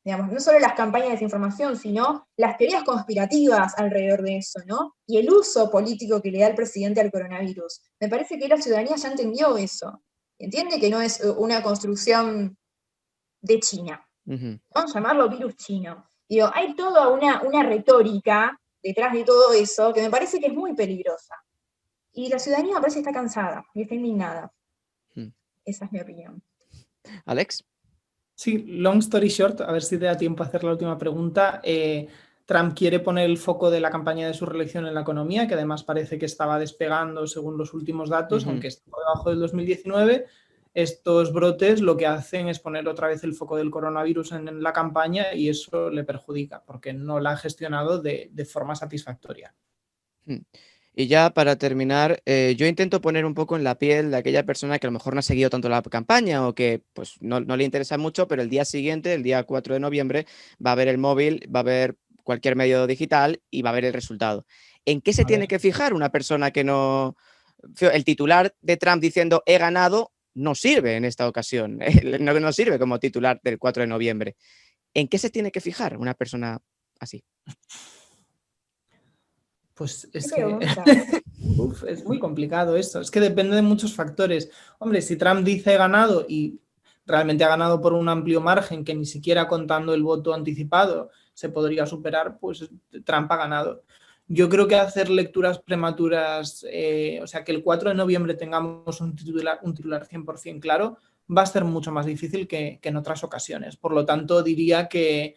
C: digamos, no solo las campañas de desinformación, sino las teorías conspirativas alrededor de eso, ¿no? Y el uso político que le da el presidente al coronavirus. Me parece que la ciudadanía ya entendió eso. Entiende que no es una construcción de China,
B: Ujú.
C: vamos a llamarlo virus chino. Digo, hay toda una retórica detrás de todo eso que me parece que es muy peligrosa. Y la ciudadanía me parece que está cansada y está indignada.
B: Mm.
C: Esa es mi opinión.
B: Alex.
D: Sí, long story short, a ver si te da tiempo a hacer la última pregunta. Trump quiere poner el foco de la campaña de su reelección en la economía, que además parece que estaba despegando según los últimos datos,
B: Ujú.
D: aunque está por debajo del 2019. Estos brotes lo que hacen es poner otra vez el foco del coronavirus en la campaña, y eso le perjudica porque no la ha gestionado de forma satisfactoria.
B: Mm. Y ya para terminar, yo intento poner un poco en la piel de aquella persona que a lo mejor no ha seguido tanto la campaña o que pues no le interesa mucho, pero el día siguiente, el día 4 de noviembre, va a ver el móvil, va a ver cualquier medio digital y va a ver el resultado. ¿En qué se
D: A
B: tiene
D: ver.
B: que fijar una persona que no... El titular de Trump diciendo he ganado no sirve en esta ocasión, no sirve como titular del 4 de noviembre. ¿En qué se tiene que fijar una persona así?
D: Pues
C: ¿Qué
D: es que
C: pregunta?
D: es muy complicado esto. Es que depende de muchos factores. Hombre, si Trump dice ganado y realmente ha ganado por un amplio margen que ni siquiera contando el voto anticipado se podría superar, pues Trump ha ganado. Yo creo que hacer lecturas prematuras, o sea, que el 4 de noviembre tengamos un titular 100% claro, va a ser mucho más difícil que en otras ocasiones. Por lo tanto, diría que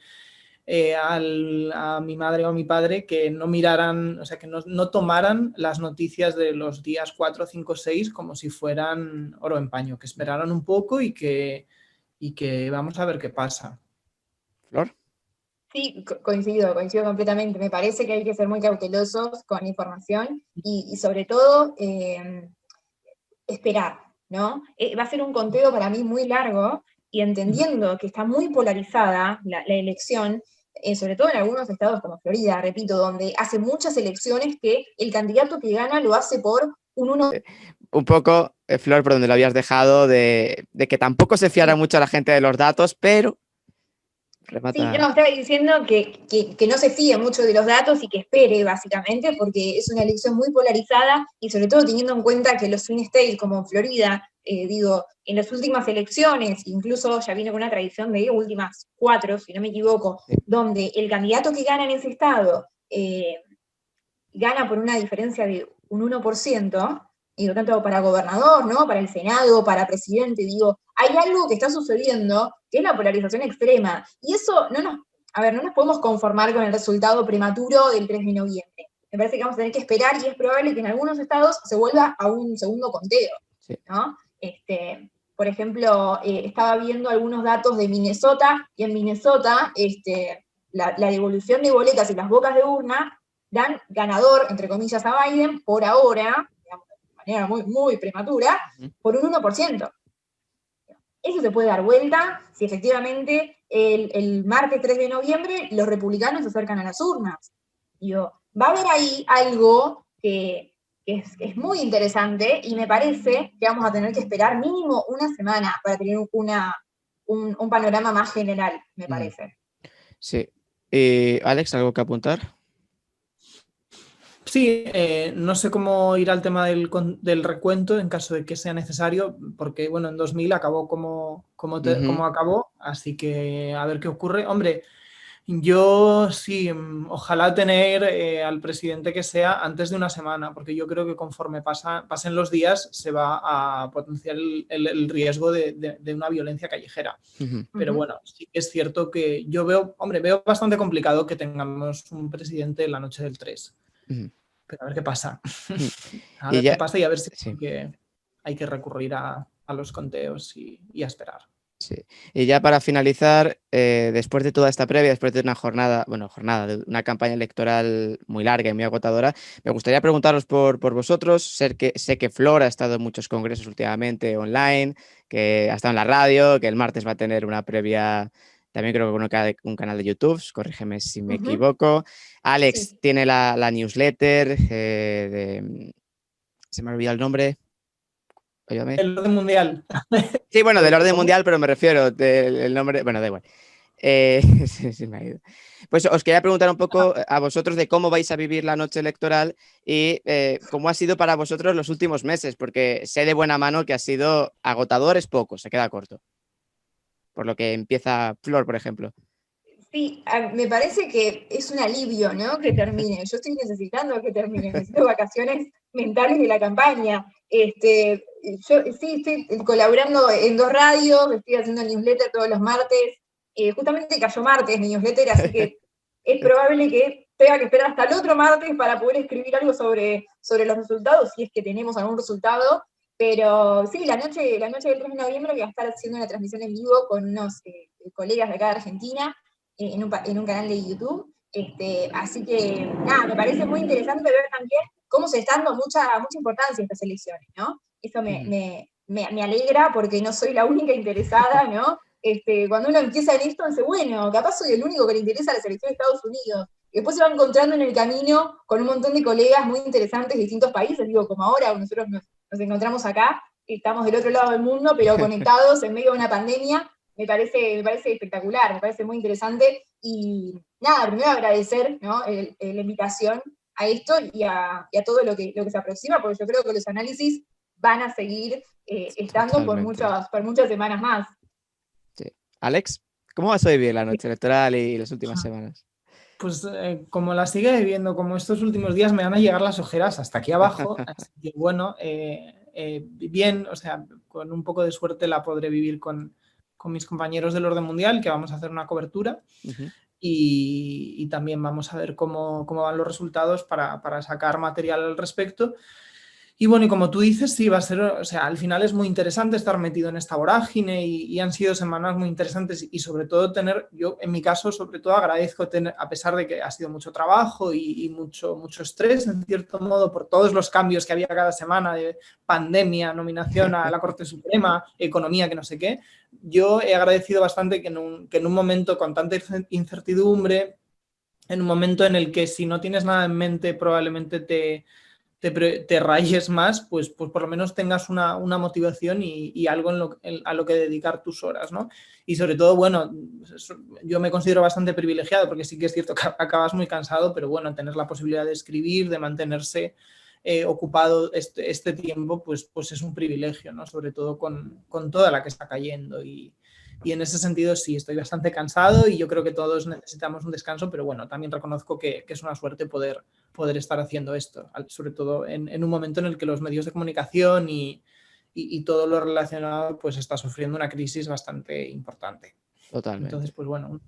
D: a mi madre o a mi padre que no miraran, o sea, que no tomaran las noticias de los días 4, 5, 6 como si fueran oro en paño, que esperaran un poco y que vamos a ver qué pasa.
B: Flor.
C: Sí, coincido completamente. Me parece que hay que ser muy cautelosos con la información y sobre todo esperar, ¿no? Va a ser un conteo para mí muy largo, y entendiendo que está muy polarizada la elección, sobre todo en algunos estados como Florida, repito, donde hace muchas elecciones que el candidato que gana lo hace por un 1.
B: Un poco, Flor, por donde lo habías dejado, de que tampoco se fiara mucho a la gente de los datos, pero
C: Sí,
B: remata.
C: no, estaba diciendo que no se fíe mucho de los datos y que espere, básicamente, porque es una elección muy polarizada, y sobre todo teniendo en cuenta que los swing states, como en Florida, digo, en las últimas elecciones, incluso ya viene con una tradición de últimas 4, si no me equivoco, donde el candidato que gana en ese estado gana por una diferencia de un 1%, digo, tanto para gobernador, ¿no? Para el Senado, para presidente, digo, hay algo que está sucediendo que es la polarización extrema. Y eso no nos podemos conformar con el resultado prematuro del 3 de noviembre. Me parece que vamos a tener que esperar, y es probable que en algunos estados se vuelva a un segundo conteo,
B: Sí.
C: ¿no? Por ejemplo, estaba viendo algunos datos de Minnesota, y en Minnesota la devolución de boletas y las bocas de urna dan ganador, entre comillas, a Biden por ahora, digamos, de manera muy, muy prematura, por un 1%. Eso se puede dar vuelta si efectivamente el martes 3 de noviembre los republicanos se acercan a las urnas. Digo, va a haber ahí algo que es muy interesante y me parece que vamos a tener que esperar mínimo una semana para tener un panorama más general, me parece.
B: Sí. Alex, ¿algo que apuntar?
D: Sí, no sé cómo irá el tema del recuento en caso de que sea necesario, porque bueno, en 2000 acabó como acabó, así que a ver qué ocurre. Hombre, yo sí, ojalá tener al presidente que sea antes de una semana, porque yo creo que conforme pasen los días se va a potenciar el riesgo de una violencia callejera. Pero bueno, sí que es cierto que yo veo bastante complicado que tengamos un presidente en la noche del 3. Pero a ver qué pasa. A ver qué pasa y a ver si
B: sí.
D: hay que recurrir a los conteos y a esperar.
B: Sí. Y ya para finalizar, después de toda esta previa, después de una jornada, de una campaña electoral muy larga y muy agotadora, me gustaría preguntaros por vosotros. Sé que Flor ha estado en muchos congresos últimamente online, que ha estado en la radio, que el martes va a tener una previa, también creo que un canal de YouTube, corrígeme si me equivoco. Alex tiene la newsletter se me ha olvidado el nombre. Ayúdame.
D: El orden mundial.
B: Sí, bueno, del orden mundial, pero me refiero del nombre. Bueno, da igual. Sí, me ha ido. Pues os quería preguntar un poco a vosotros de cómo vais a vivir la noche electoral y cómo ha sido para vosotros los últimos meses, porque sé de buena mano que ha sido agotador, es poco, se queda corto. Por lo que empieza Flor, por ejemplo.
C: Sí, me parece que es un alivio, ¿no? Que termine. Yo estoy necesitando que termine, necesito vacaciones mentales de la campaña. Yo sí estoy colaborando en 2 radios, estoy haciendo newsletter todos los martes. Justamente cayó martes mi newsletter, así que es probable que tenga que esperar hasta el otro martes para poder escribir algo sobre los resultados, si es que tenemos algún resultado. Pero sí, la noche del 3 de noviembre voy a estar haciendo una transmisión en vivo con unos colegas de acá de Argentina, en un canal de YouTube. Así que, nada, me parece muy interesante ver también cómo se está dando mucha importancia a estas elecciones, ¿no? Eso me alegra porque no soy la única interesada, ¿no? Cuando uno empieza en esto, dice, bueno, capaz soy el único que le interesa la selección de Estados Unidos. Y después se va encontrando en el camino con un montón de colegas muy interesantes de distintos países, digo, como ahora nosotros nos encontramos acá, estamos del otro lado del mundo, pero conectados en medio de una pandemia. Me parece espectacular, me parece muy interesante. Y nada, primero agradecer, ¿no? la invitación a esto y a todo lo que se aproxima, porque yo creo que los análisis van a seguir estando por muchas semanas más.
B: Sí. Alex, ¿cómo vas a vivir la noche electoral y las últimas semanas?
D: Pues como la sigue viviendo, como estos últimos días me van a llegar las ojeras hasta aquí abajo, así que bueno, bien, o sea, con un poco de suerte la podré vivir con mis compañeros del Orden Mundial, que vamos a hacer una cobertura, y también vamos a ver cómo van los resultados para sacar material al respecto. Y bueno, y como tú dices, sí, va a ser, o sea, al final es muy interesante estar metido en esta vorágine y han sido semanas muy interesantes y sobre todo yo en mi caso, sobre todo agradezco tener, a pesar de que ha sido mucho trabajo y mucho estrés, en cierto modo, por todos los cambios que había cada semana de pandemia, nominación a la Corte Suprema, economía, que no sé qué, yo he agradecido bastante que en un momento con tanta incertidumbre, en un momento en el que si no tienes nada en mente probablemente te rayes más, pues por lo menos tengas una motivación y algo a lo que dedicar tus horas, ¿no? Y sobre todo, bueno, yo me considero bastante privilegiado porque sí que es cierto que acabas muy cansado, pero bueno, tener la posibilidad de escribir, de mantenerse ocupado este tiempo, pues es un privilegio, ¿no? Sobre todo con toda la que está cayendo y en ese sentido sí, estoy bastante cansado y yo creo que todos necesitamos un descanso, pero bueno, también reconozco que es una suerte poder estar haciendo esto, sobre todo en un momento en el que los medios de comunicación y todo lo relacionado pues está sufriendo una crisis bastante importante.
B: Totalmente.
D: Entonces, pues bueno,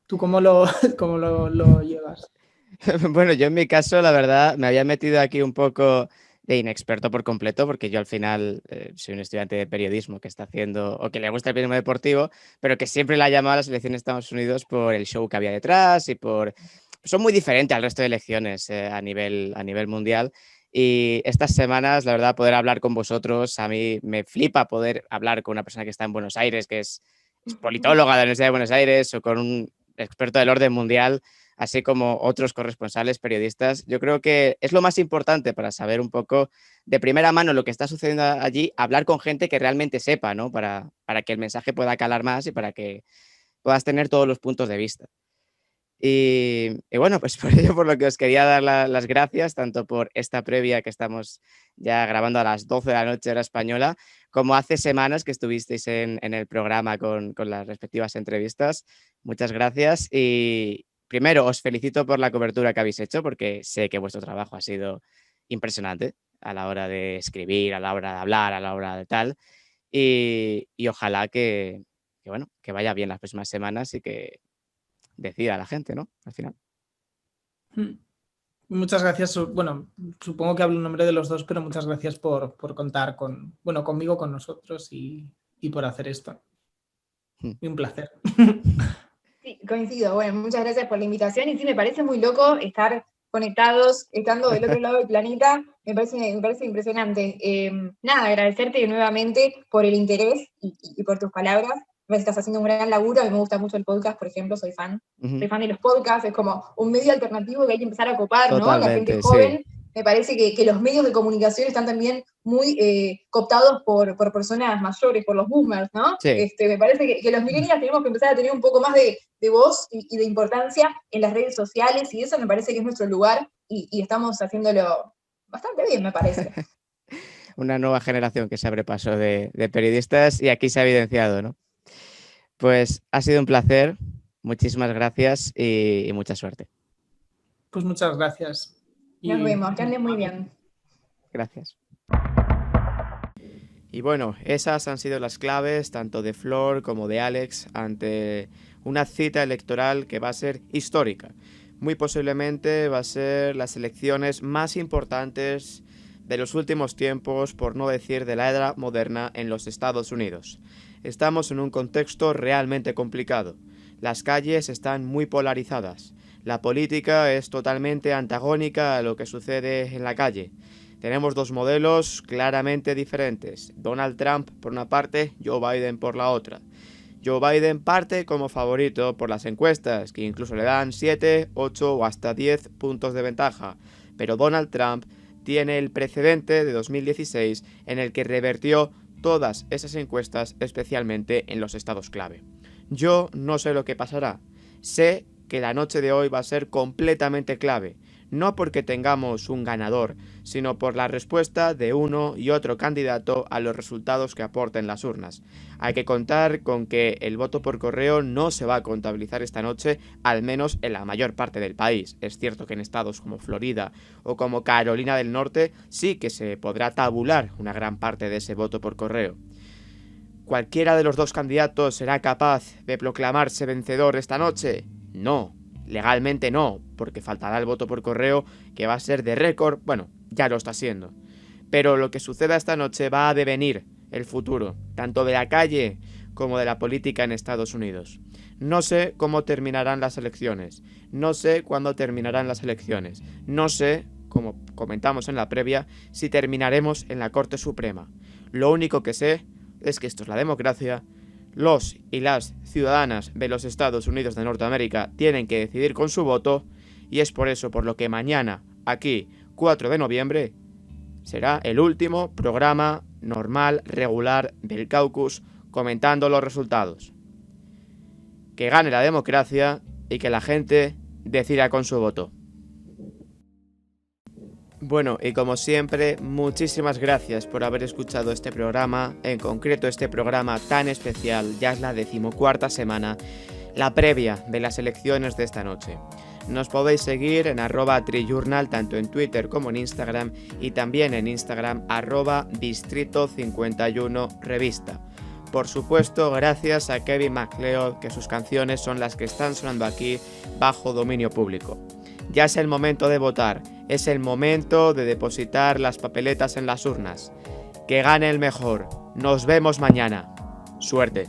D: ¿tú cómo lo llevas?
B: Bueno, yo en mi caso, la verdad, me había metido aquí un poco de inexperto por completo, porque yo al final soy un estudiante de periodismo que está haciendo, o que le gusta el periodismo deportivo, pero que siempre la ha llamado a la selección de Estados Unidos por el show que había detrás y son muy diferentes al resto de elecciones a nivel mundial. Y estas semanas, la verdad, poder hablar con vosotros, a mí me flipa poder hablar con una persona que está en Buenos Aires, que es politóloga de la Universidad de Buenos Aires, o con un experto del orden mundial.
E: así como otros corresponsales, periodistas. Yo creo que es lo más importante para saber un poco de primera mano lo que está sucediendo allí, hablar con gente que realmente sepa, ¿no? Para que el mensaje pueda calar más y para que puedas tener todos los puntos de vista. Y bueno, pues por ello, por lo que os quería dar las gracias, tanto por esta previa que estamos ya grabando a las 12 de la noche hora española, como hace semanas que estuvisteis en el programa con las respectivas entrevistas. Muchas gracias y primero os felicito por la cobertura que habéis hecho, porque sé que vuestro trabajo ha sido impresionante a la hora de escribir, a la hora de hablar, a la hora de tal, y ojalá bueno, que vaya bien las próximas semanas y que decida la gente, ¿no? Al final.
D: Muchas gracias. Bueno, supongo que hablo en nombre de los dos, pero muchas gracias por contar conmigo, con nosotros y por hacer esto. Un placer.
C: Sí, coincido. Bueno, muchas gracias por la invitación y sí, me parece muy loco estar conectados, estando del otro lado del planeta, me parece impresionante. Nada, agradecerte nuevamente por el interés y por tus palabras. Me estás haciendo un gran laburo, a mí me gusta mucho el podcast, por ejemplo, soy fan de los podcasts, es como un medio alternativo que hay que empezar a copar, ¿no? La gente joven, sí. Me parece que los medios de comunicación están también muy cooptados por personas mayores, por los boomers, ¿no?
E: Sí.
C: Me parece que los millennials tenemos que empezar a tener un poco más de voz y de importancia en las redes sociales, y eso me parece que es nuestro lugar, y estamos haciéndolo bastante bien, me parece.
E: Una nueva generación que se abre paso de periodistas, y aquí se ha evidenciado, ¿no? Pues ha sido un placer, muchísimas gracias y mucha suerte.
D: Pues muchas gracias.
C: Nos vemos, que anden muy bien.
E: Gracias.
B: Y bueno, esas han sido las claves tanto de Flor como de Alex ante una cita electoral que va a ser histórica. Muy posiblemente va a ser las elecciones más importantes de los últimos tiempos, por no decir de la era moderna en los Estados Unidos. Estamos en un contexto realmente complicado. Las calles están muy polarizadas. La política es totalmente antagónica a lo que sucede en la calle. Tenemos dos modelos claramente diferentes. Donald Trump por una parte, Joe Biden por la otra. Joe Biden parte como favorito por las encuestas, que incluso le dan 7, 8 o hasta 10 puntos de ventaja. Pero Donald Trump tiene el precedente de 2016 en el que revertió todas esas encuestas, especialmente en los estados clave. Yo no sé lo que pasará. Sé que la noche de hoy va a ser completamente clave. No porque tengamos un ganador, sino por la respuesta de uno y otro candidato a los resultados que aporten las urnas. Hay que contar con que el voto por correo no se va a contabilizar esta noche, al menos en la mayor parte del país. Es cierto que en estados como Florida o como Carolina del Norte sí que se podrá tabular una gran parte de ese voto por correo. ¿Cualquiera de los dos candidatos será capaz de proclamarse vencedor esta noche? No. Legalmente no, porque faltará el voto por correo, que va a ser de récord, bueno, ya lo está siendo. Pero lo que suceda esta noche va a devenir el futuro, tanto de la calle como de la política en Estados Unidos. No sé cómo terminarán las elecciones, no sé cuándo terminarán las elecciones, no sé, como comentamos en la previa, si terminaremos en la Corte Suprema. Lo único que sé es que esto es la democracia. Los y las ciudadanas de los Estados Unidos de Norteamérica tienen que decidir con su voto, y es por eso por lo que mañana, aquí, 4 de noviembre, será el último programa normal, regular del Caucus comentando los resultados. Que gane la democracia y que la gente decida con su voto. Bueno, y como siempre, muchísimas gracias por haber escuchado este programa, en concreto este programa tan especial, ya es la 14ª semana, la previa de las elecciones de esta noche. Nos podéis seguir en @trijournal, tanto en Twitter como en Instagram, y también en Instagram @distrito51revista. Por supuesto, gracias a Kevin MacLeod, que sus canciones son las que están sonando aquí bajo dominio público. Ya es el momento de votar, es el momento de depositar las papeletas en las urnas. Que gane el mejor. Nos vemos mañana. Suerte.